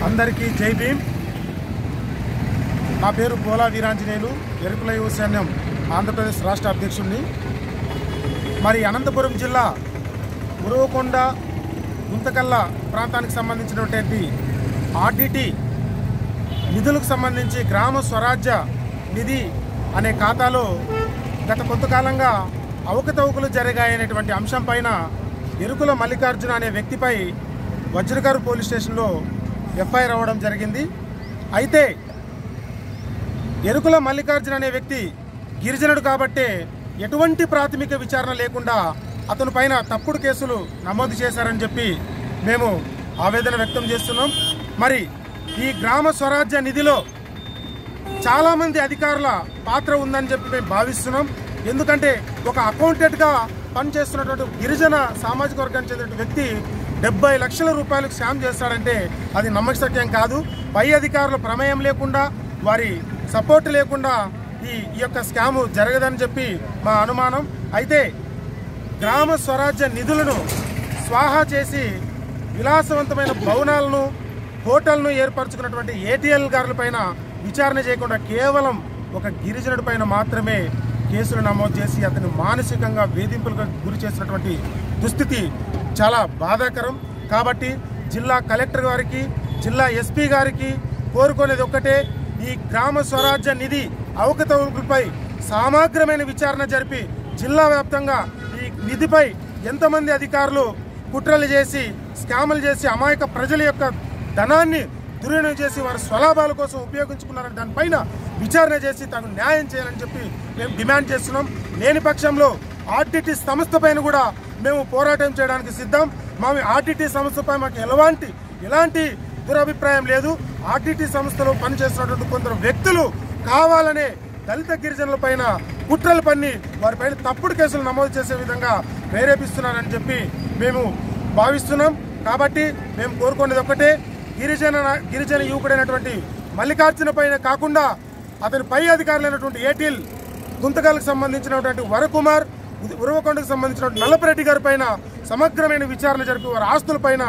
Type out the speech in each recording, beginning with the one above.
అందరికీ జై భీమ్. నా పేరు పోలా వీరాంజనేయులు, ఎరుకుల యువ సైన్యం ఆంధ్రప్రదేశ్ రాష్ట్ర అధ్యక్షుడిని. మరి అనంతపురం జిల్లా ఉరవకొండ గుంతకల్ల ప్రాంతానికి సంబంధించినటువంటి ఆర్డిటి నిధులకు సంబంధించి గ్రామ స్వరాజ్య నిధి అనే ఖాతాలో గత కొంతకాలంగా అవకతవకలు జరిగాయనేటువంటి అంశం పైన ఎరుకుల మల్లికార్జున అనే వ్యక్తిపై వజ్రకారు పోలీస్ స్టేషన్లో ఎఫ్ఐఆర్ అవ్వడం జరిగింది. అయితే ఎరుకుల మల్లికార్జున అనే వ్యక్తి గిరిజనుడు కాబట్టే ఎటువంటి ప్రాథమిక విచారణ లేకుండా అతని పైన తప్పుడు కేసులు నమోదు చేశారని చెప్పి మేము ఆవేదన వ్యక్తం చేస్తున్నాం. మరి ఈ గ్రామ స్వరాజ్య నిధిలో చాలామంది అధికారుల పాత్ర ఉందని చెప్పి మేము భావిస్తున్నాం. ఎందుకంటే ఒక అకౌంటెంట్గా పనిచేస్తున్నటువంటి గిరిజన సామాజిక వర్గానికి చెందిన వ్యక్తి 70 లక్షల రూపాయలకు స్కామ్ చేస్తాడంటే అది నమ్మశక్యం కాదు. పై అధికారుల ప్రమేయం లేకుండా, వారి సపోర్ట్ లేకుండా ఈ యొక్క స్కాము జరగదని చెప్పి మా అనుమానం. అయితే గ్రామ స్వరాజ్య నిధులను స్వాహా చేసి విలాసవంతమైన భవనాలను, హోటల్ను ఏర్పరచుకున్నటువంటి ఏటీఎల్ గారులపైన విచారణ చేయకుండా కేవలం ఒక గిరిజనుడి పైన మాత్రమే కేసులు నమోదు చేసి అతను మానసికంగా వేధింపులకు గురి చేసినటువంటి దుస్థితి చాలా బాధాకరం. కాబట్టి జిల్లా కలెక్టర్ గారికి, జిల్లా ఎస్పీ గారికి కోరుకునేది ఒక్కటే, ఈ గ్రామ స్వరాజ్య నిధి అవకతవకలపై సమగ్రమైన విచారణ జరిపి జిల్లా వ్యాప్తంగా ఈ నిధిపై ఎంతమంది అధికారులు కుట్రలు చేసి, స్కాములు చేసి అమాయక ప్రజల యొక్క ధనాన్ని దుర్వినియోగం చేసి వారి స్వలాభాల కోసం ఉపయోగించుకున్నారని దానిపైన విచారణ చేసి తనకు న్యాయం చేయాలని చెప్పి మేము డిమాండ్ చేస్తున్నాం. లేని పక్షంలో ఆర్డిటి సంస్థ పైన కూడా మేము పోరాటం చేయడానికి సిద్ధం. మా ఆర్డిటి సంస్థపై మాకు ఎలాంటి దురభిప్రాయం లేదు. ఆర్డిటి సంస్థలో పనిచేస్తున్నటువంటి కొందరు వ్యక్తులు కావాలనే దళిత గిరిజనుల పైన కుట్రలు పన్ని వారిపైన తప్పుడు కేసులు నమోదు చేసే విధంగా ప్రేరేపిస్తున్నారని చెప్పి మేము భావిస్తున్నాం. కాబట్టి మేము కోరుకునేది ఒక్కటే, గిరిజన యువకుడైనటువంటి మల్లికార్జున పైన కాకుండా అతని పై అధికారులైనటువంటి ఏటీఎల్ గుంతకల్లకు సంబంధించినటువంటి వరకుమార్, ఉరవకొండకు సంబంధించినటువంటి నల్లపరెడ్డి గారి పైన సమగ్రమైన విచారణ జరిపి వారి ఆస్తులపైన,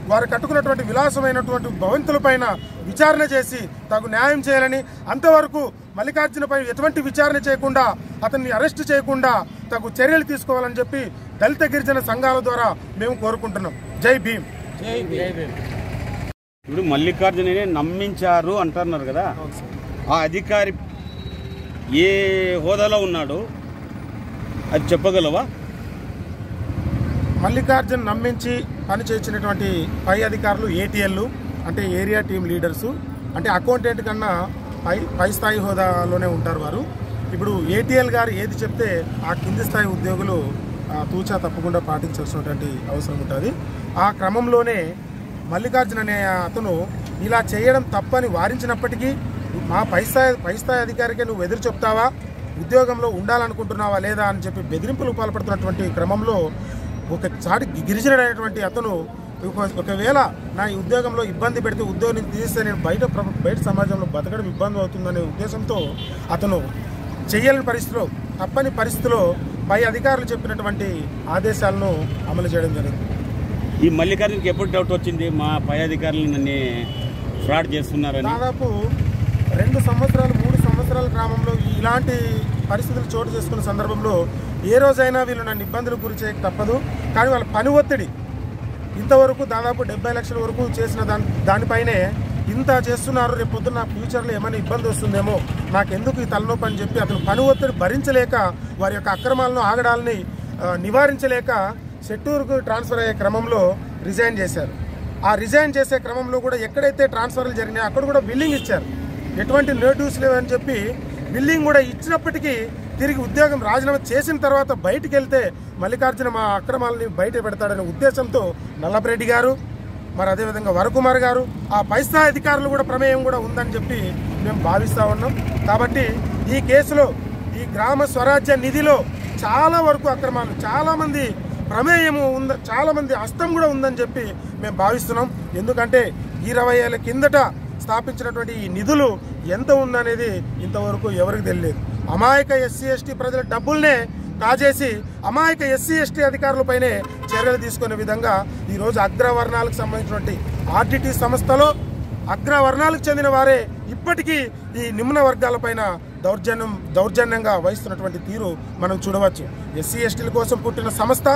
వారు కట్టుకున్నటువంటి విలాసమైనటువంటి భవంతులపైన విచారణ చేసి తగు న్యాయం చేయాలని, అంతవరకు మల్లికార్జునపై ఎటువంటి విచారణ చేయకుండా, అతన్ని అరెస్ట్ చేయకుండా తగు చర్యలు తీసుకోవాలని చెప్పి దళిత గిరిజన సంఘాల ద్వారా మేము కోరుకుంటున్నాం. జై భీమ్. జై భీమ్. ఇప్పుడు మల్లికార్జునని నమ్మించారు అంటున్నారు కదా, ఆ అధికారి ఏ హోదాలో ఉన్నాడు అది చెప్పగలవా? మల్లికార్జున్ నమ్మించి పనిచేసినటువంటి పై అధికారులు ఏటీఎల్ అంటే ఏరియా టీమ్ లీడర్సు, అంటే అకౌంటెంట్ కన్నా పై స్థాయి హోదాలోనే ఉంటారు వారు. ఇప్పుడు ఏటీఎల్ గారు ఏది చెప్తే ఆ కింది స్థాయి ఉద్యోగులు తూచా తప్పకుండా పాటించాల్సినటువంటి అవసరం ఉంటుంది. ఆ క్రమంలోనే మల్లికార్జున్ అనే అతను ఇలా చేయడం తప్పని వారించినప్పటికీ మా పై స్థాయి అధికారికే నువ్వు ఎదురు చెప్తావా, ఉద్యోగంలో ఉండాలనుకుంటున్నావా లేదా అని చెప్పి బెదిరింపులు పాల్పడుతున్నటువంటి క్రమంలో ఒకసారి గిరిజనుడైనటువంటి అతను ఒకవేళ నా ఈ ఉద్యోగంలో ఇబ్బంది పెడితే, ఉద్యోగం తీస్తే నేను బయట సమాజంలో బతకడం ఇబ్బంది అవుతుందనే ఉద్దేశంతో అతను చెయ్యలేని పరిస్థితిలో, తప్పని పరిస్థితిలో పై అధికారులు చెప్పినటువంటి ఆదేశాలను అమలు చేయడం జరిగింది. ఈ మల్లికార్జునకి ఎప్పుడు డౌట్ వచ్చింది మా పై అధికారులు నన్ను ఫ్రాడ్ చేస్తున్నారని? దాదాపు 2 సంవత్సరాలు 3 సంవత్సరాల క్రమంలో ఇలాంటి పరిస్థితులు చోటు చేసుకున్న సందర్భంలో ఏ రోజైనా వీళ్ళు నన్ను ఇబ్బందులకు గురి చేయక తప్పదు. కానీ వాళ్ళ పని ఒత్తిడి ఇంతవరకు దాదాపు 70 లక్షల వరకు చేసిన దానిపైనే ఇంత చేస్తున్నారు, రేపు పొద్దున్న ఫ్యూచర్లో ఏమైనా ఇబ్బంది వస్తుందేమో, నాకెందుకు ఈ తలనొప్పి అని చెప్పి అతను పని ఒత్తిడి భరించలేక వారి యొక్క అక్రమాలను ఆగడాలని నివారించలేక చెట్టూరుకు ట్రాన్స్ఫర్ అయ్యే క్రమంలో రిజైన్ చేశారు. ఆ రిజైన్ చేసే క్రమంలో కూడా ఎక్కడైతే ట్రాన్స్ఫర్లు జరిగినాయో అక్కడ కూడా బిల్లింగ్ ఇచ్చారు. ఎటువంటి నోటీస్ లేవని చెప్పి బిల్లింగ్ కూడా ఇచ్చినప్పటికీ తిరిగి ఉద్యోగం రాజీనామా చేసిన తర్వాత బయటికి వెళ్తే మల్లికార్జున మా అక్రమాలని బయట పెడతాడనే ఉద్దేశంతో నల్లపరెడ్డి గారు, మరి అదేవిధంగా వరకుమార్ గారు, ఆ పై స్థాయి అధికారులు కూడా ప్రమేయం కూడా ఉందని చెప్పి మేము భావిస్తూ ఉన్నాం. కాబట్టి ఈ కేసులో ఈ గ్రామ స్వరాజ్య నిధిలో చాలా వరకు అక్రమాలు, చాలామంది ప్రమేయము చాలామంది హస్తం కూడా ఉందని చెప్పి మేము భావిస్తున్నాం. ఎందుకంటే 20 ఏళ్ల కిందట స్థాపించినటువంటి ఈ నిధులు ఎంత ఉందనేది ఇంతవరకు ఎవరికి తెలియలేదు. అమాయక ఎస్సీ ఎస్టీ ప్రజల డబ్బుల్నే కాజేసి అమాయక ఎస్సీ ఎస్టీ అధికారులపైనే చర్యలు తీసుకునే విధంగా ఈరోజు అగ్రవర్ణాలకు సంబంధించినటువంటి ఆర్డిటి సంస్థలో అగ్రవర్ణాలకు చెందిన వారే ఇప్పటికీ ఈ నిమ్న వర్గాలపైన దౌర్జన్యంగా వహిస్తున్నటువంటి తీరు మనం చూడవచ్చు. ఎస్సీ ఎస్టీల కోసం పుట్టిన సంస్థ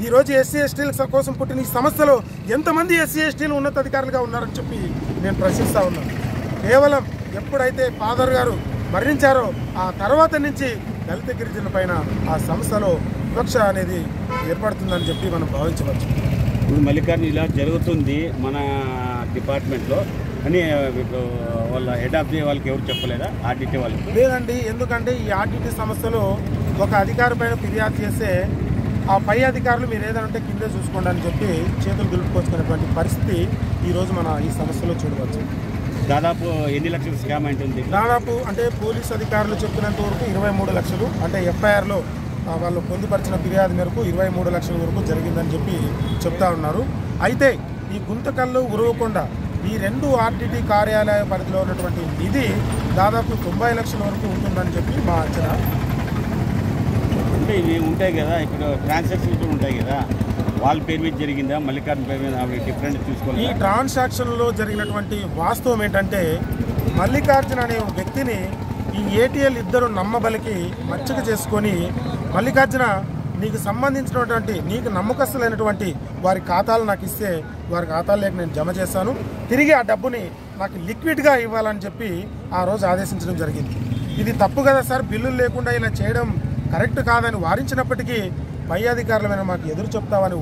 ఈరోజు ఎస్సీ ఎస్టీల కోసం పుట్టిన ఈ సంస్థలో ఎంతమంది ఎస్సీ ఎస్టీలు ఉన్నతాధికారులుగా ఉన్నారని చెప్పి నేను ప్రశ్నిస్తూ ఉన్నాను. కేవలం ఎప్పుడైతే ఫాదర్ గారు మరణించారో ఆ తర్వాత నుంచి దళిత గిరిజనుల పైన ఆ సంస్థలో వివక్ష అనేది ఏర్పడుతుందని చెప్పి మనం భావించవచ్చు. ఇప్పుడు మల్లికార్జున ఇలా జరుగుతుంది మన డిపార్ట్మెంట్లో అని ఇప్పుడు వాళ్ళ హెడ్ ఆఫ్ ది వాళ్ళకి ఎవరు చెప్పలేదా? ఆర్డిటి వాళ్ళకి లేదండి. ఎందుకంటే ఈ ఆర్డిటి సంస్థలో ఒక అధికారి పైన ఫిర్యాదు చేస్తే ఆ పై అధికారులు మీరు ఏదైనా ఉంటే కిందే చూసుకోండి అని చెప్పి చేతులు దులుపుకొచ్చుకునేటువంటి పరిస్థితి ఈరోజు మన ఈ సమస్యలో చూడవచ్చు. దాదాపు ఎన్ని లక్షల స్కామ్ ఉంటుంది? దాదాపు అంటే పోలీస్ అధికారులు చెప్పినంత వరకు 23 లక్షలు, అంటే ఎఫ్ఐఆర్లో వాళ్ళు పొందుపరిచిన ఫిర్యాదు మేరకు 23 లక్షల వరకు జరిగిందని చెప్పి చెప్తా ఉన్నారు. అయితే ఈ గుంతకల్లు ఉరవకొండ ఈ 2 ఆర్డిటి కార్యాలయ పరిధిలో ఉన్నటువంటి నిధి దాదాపు 90 లక్షల వరకు ఉంటుందని చెప్పి మా అంచనా. అంటే ఇవి ఉంటాయి కదా, ఇప్పుడు ట్రాన్సాక్షన్స్ ఉంటాయి కదా, వాళ్ళ పేరు మీద జరిగిందా మల్లికార్జున పేరు మీద డిఫరెంట్ చూసుకోవాలి. ఈ ట్రాన్సాక్షన్లో జరిగినటువంటి వాస్తవం ఏంటంటే మల్లికార్జున అనే వ్యక్తిని ఈ ఏటీఎల్ ఇద్దరు నమ్మబలికి మచ్చక చేసుకొని మల్లికార్జున నీకు సంబంధించినటువంటి నీకు నమ్మకస్తులైనటువంటి వారి ఖాతాలు నాకు ఇస్తే వారి ఖాతాల్లోకి నేను జమ చేశాను, తిరిగి ఆ డబ్బుని నాకు లిక్విడ్గా ఇవ్వాలని చెప్పి ఆ రోజు ఆదేశించడం జరిగింది. ఇది తప్పు కదా సార్, బిల్లులు లేకుండా ఇలా చేయడం కరెక్ట్ కాదని వారించినప్పటికీ పై అధికారులమైన మాకు ఎదురు చెప్తామని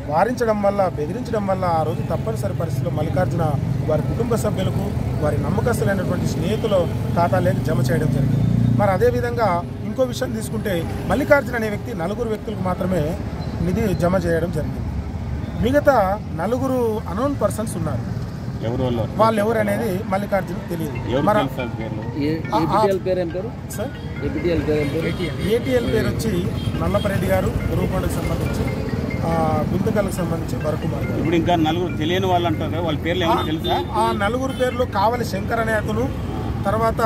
వారించడం వల్ల బెదిరించడం వల్ల ఆ రోజు తప్పనిసరి పరిస్థితుల్లో మల్లికార్జున వారి కుటుంబ సభ్యులకు వారి నమ్మకస్తులైనటువంటి స్నేహితుల ఖాతాలోకి జమ చేయడం జరిగింది. మరి అదేవిధంగా ఇంకో విషయం తీసుకుంటే మల్లికార్జున అనే వ్యక్తి 4 వ్యక్తులకు మాత్రమే నిధి జమ చేయడం జరిగింది. మిగతా 4 అన్నోన్ పర్సన్స్ ఉన్నారు. వాళ్ళు ఎవరు అనేది మల్లికార్జున తెలియదు. ఏటీఎల్ పేరు వచ్చి నల్లపరెడ్డి గారు, గురువుకొండకు సంబంధించి, గుంతకల్లకు సంబంధించి వరకుమార్. ఇప్పుడు ఇంకా 4 తెలియని వాళ్ళు అంటారు, వాళ్ళ పేర్లు ఏమైనా తెలుసా? ఆ 4 పేర్లు కావలి శంకర్ అనే అతను, తర్వాత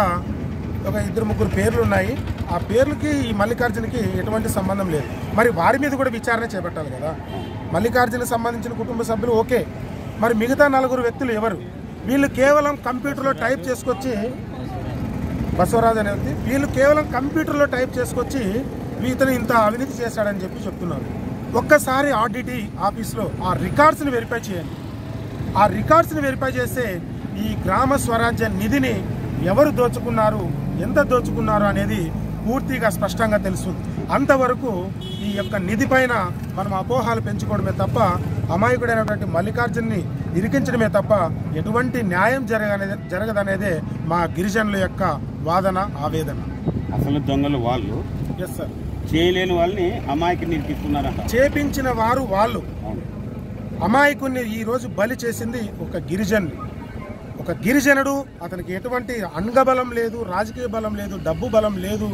ఒక 2-3 పేర్లు ఉన్నాయి. ఆ పేర్లకి ఈ మల్లికార్జునకి ఎటువంటి సంబంధం లేదు. మరి వారి మీద కూడా విచారణ చేపట్టాలి కదా. మల్లికార్జునకు సంబంధించిన కుటుంబ సభ్యులు ఓకే, మరి మిగతా 4 వ్యక్తులు ఎవరు? వీళ్ళు కేవలం కంప్యూటర్లో టైప్ చేసుకొచ్చి, బసవరాజు అనే వ్యక్తి, వీళ్ళు కేవలం కంప్యూటర్లో టైప్ చేసుకొచ్చి ఇతను ఇంత అవినీతి చేశాడని చెప్పి చెప్తున్నారు. ఒక్కసారి ఆర్డిటి ఆఫీస్లో ఆ రికార్డ్స్ని వెరిఫై చేయండి. ఆ రికార్డ్స్ని వెరిఫై చేస్తే ఈ గ్రామ స్వరాజ్య నిధిని ఎవరు దోచుకున్నారు, ఎంత దోచుకున్నారు అనేది పూర్తిగా స్పష్టంగా తెలుస్తుంది. అంతవరకు ఈ యొక్క నిధి పైన మనం అపోహాలు పెంచుకోవడమే తప్ప, అమాయకుడైనటువంటి మల్లికార్జున్ని ఇరికించడమే తప్ప ఎటువంటి న్యాయం జరగదనేదే మా గిరిజనుల యొక్క వాదన, ఆవేదన. అసలు దొంగలు వాళ్ళు. Yes sir. చేయలేని వాళ్ళని అమాయకుని ఇరికిస్తున్నారంట. చేపించిన వారు వాళ్ళు. అమాయకుడిని ఈరోజు బలి చేసింది ఒక గిరిజనుడు. ఒక గిరిజనుడు, అతనికి ఎటువంటి అంగబలం లేదు, రాజకీయ బలం లేదు, డబ్బు బలం లేదు.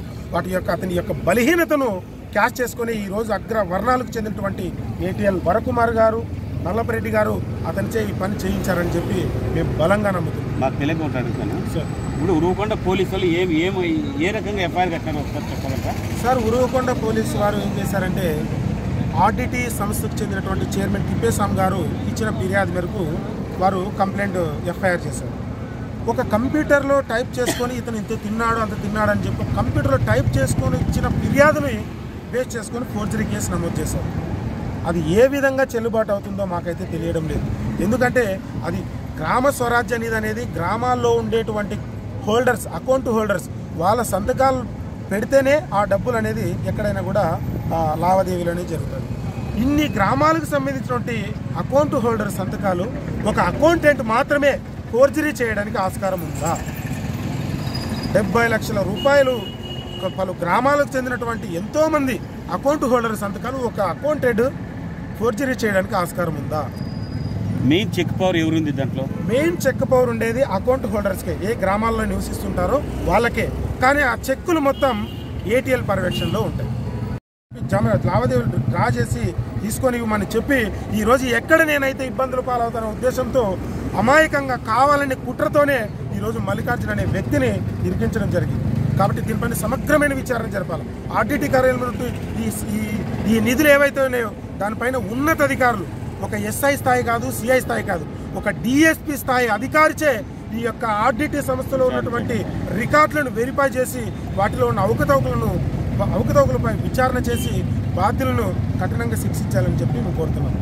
అతని యొక్క బలహీనతను క్యాష్ చేసుకుని ఈరోజు అగ్ర వర్ణాలకు చెందినటువంటి ఏటీఎల్ వరకుమార్ గారు, నల్లపరెడ్డి గారు అతనిచే ఈ పని చేయించారని చెప్పి మేము బలంగా నమ్ముతున్నాం. మాకు తెలియక ఉంటాడు సార్. ఇప్పుడు ఉరవకొండ పోలీసు వాళ్ళు ఏ రకంగా ఎఫ్ఐఆర్ కట్టారు ఒకసారి చెప్పగలరా సార్? ఉరవకొండ పోలీసు వారు ఏం చేశారంటే ఆర్డిటి సంస్థకు చెందినటువంటి చైర్మన్ తిప్పేస్వామి గారు ఇచ్చిన ఫిర్యాదు మేరకు వారు కంప్లైంట్ ఎఫ్ఐఆర్ చేశారు. ఒక కంప్యూటర్లో టైప్ చేసుకొని ఇతను ఇంత తిన్నాడు అంత తిన్నాడు అని చెప్పి కంప్యూటర్లో టైప్ చేసుకొని ఇచ్చిన ఫిర్యాదుని బేస్ చేసుకొని ఫోర్జరీ కేసు నమోదు చేశారు. అది ఏ విధంగా చెల్లుబాటు అవుతుందో మాకైతే తెలియడం లేదు. ఎందుకంటే అది గ్రామ స్వరాజ్య నిధి అనేది గ్రామాల్లో ఉండేటువంటి హోల్డర్స్, అకౌంట్ హోల్డర్స్ వాళ్ళ సంతకాలు పెడితేనే ఆ డబ్బులు అనేది ఎక్కడైనా కూడా లావాదేవీలు అనేది జరుగుతుంది. ఇన్ని గ్రామాలకు సంబంధించినటువంటి అకౌంట్ హోల్డర్ సంతకాలు ఒక అకౌంటెంట్ మాత్రమే ఫోర్జరీ చేయడానికి ఆస్కారం ఉందా? 70 లక్షల రూపాయలు పలు గ్రామాలకు చెందినటువంటి ఎంతోమంది అకౌంట్ హోల్డర్ సంతకాలు ఒక అకౌంటెంట్ ఫోర్జరీ చేయడానికి ఆస్కారం ఉందా? మెయిన్ చెక్ పవర్ ఎవరుంది దాంట్లో? మెయిన్ చెక్ పవర్ ఉండేది అకౌంట్ హోల్డర్స్కే, ఏ గ్రామాల్లో నివసిస్తుంటారో వాళ్ళకే. కానీ ఆ చెక్కులు మొత్తం ఏటీఎల్ పర్యవేక్షణలో ఉంటాయి. లావాదేవీలు డ్రా చేసి తీసుకొని ఇవ్వమని చెప్పి ఈరోజు ఎక్కడ నేనైతే ఇబ్బందులు పాలవుతాన ఉద్దేశంతో అమాయకంగా కావాలని కుట్రతోనే ఈరోజు మల్లికార్జున అనే వ్యక్తిని ఇరికించడం జరిగింది. కాబట్టి దీనిపైన సమగ్రమైన విచారణ జరపాలి. ఆర్డిటి కార్యాలయం నుండి ఈ నిధులు ఏవైతే ఉన్నాయో దానిపైన ఉన్నత అధికారులు, ఒక ఎస్ఐ స్థాయి కాదు, సిఐ స్థాయి కాదు, ఒక డిఎస్పి స్థాయి అధికారిచే ఈ యొక్క ఆర్డిటి సంస్థలో ఉన్నటువంటి రికార్డులను వెరిఫై చేసి వాటిలో ఉన్న అవకతవకలపై విచారణ చేసి బాధ్యులను కఠినంగా శిక్షించాలని చెప్పి మేము కోరుతున్నాం.